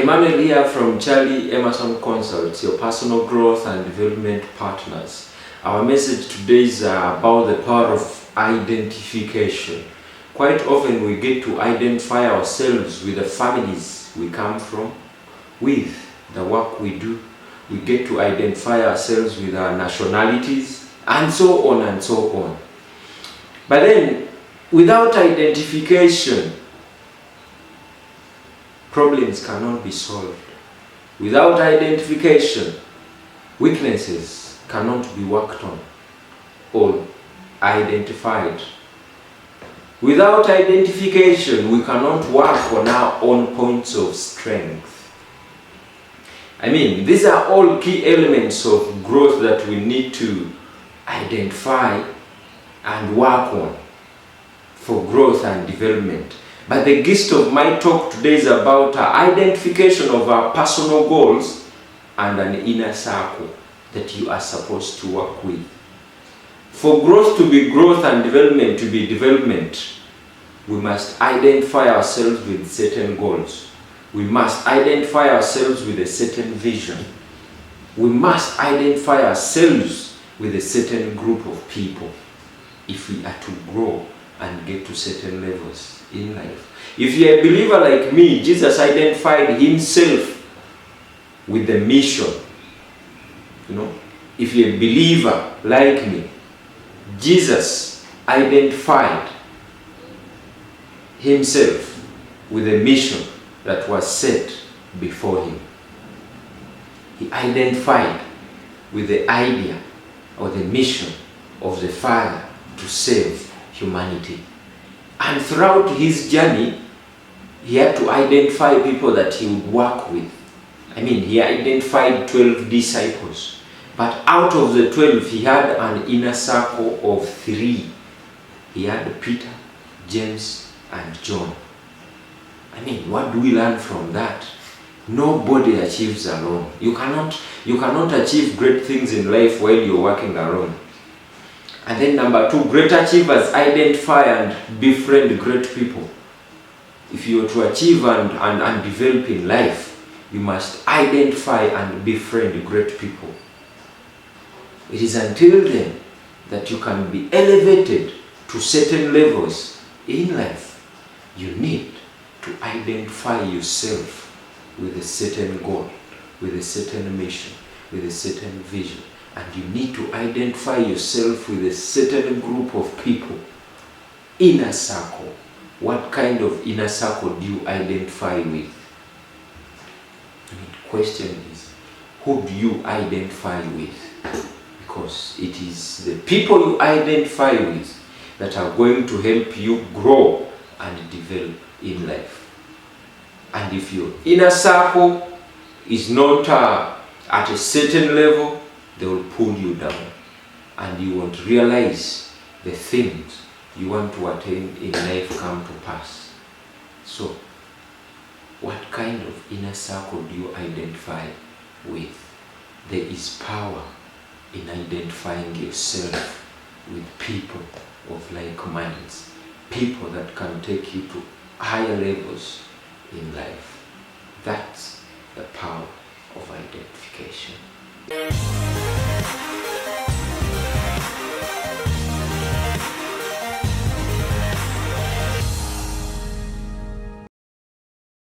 Emmanuel here from Charlie Emerson Consults, your personal growth and development partners. Our message today is about the power of identification. Quite often we get to identify ourselves with the families we come from, with the work we do. We get to identify ourselves with our nationalities, and so on and so on. But then, without identification, problems cannot be solved. Without identification, weaknesses cannot be worked on or identified. Without identification, we cannot work on our own points of strength. I mean, these are all key elements of growth that we need to identify and work on for growth and development. But the gist of my talk today is about identification of our personal goals and an inner circle that you are supposed to work with. For growth to be growth and development to be development, we must identify ourselves with certain goals. We must identify ourselves with a certain vision. We must identify ourselves with a certain group of people if we are to grow and get to certain levels in life. If you're a believer like me, Jesus identified himself with the mission. If you're a believer like me, Jesus identified himself with the mission that was set before him. He identified with the idea or the mission of the Father to save humanity. And throughout his journey, he had to identify people that he would work with. I mean, he identified 12 disciples. But out of the 12, he had an inner circle of 3. He had Peter, James, and John. I mean, what do we learn from that? Nobody achieves alone. You cannot achieve great things in life while you're working alone. And then number 2, great achievers identify and befriend great people. If you are to achieve and develop in life, you must identify and befriend great people. It is until then that you can be elevated to certain levels in life. You need to identify yourself with a certain goal, with a certain mission, with a certain vision. And you need to identify yourself with a certain group of people. Inner circle. What kind of inner circle do you identify with? The question is, who do you identify with? Because it is the people you identify with that are going to help you grow and develop in life. And if your inner circle is not at a certain level, they will pull you down and you won't realize the things you want to attain in life come to pass. So, what kind of inner circle do you identify with? There is power in identifying yourself with people of like minds, people that can take you to higher levels in life. That's the power of identification.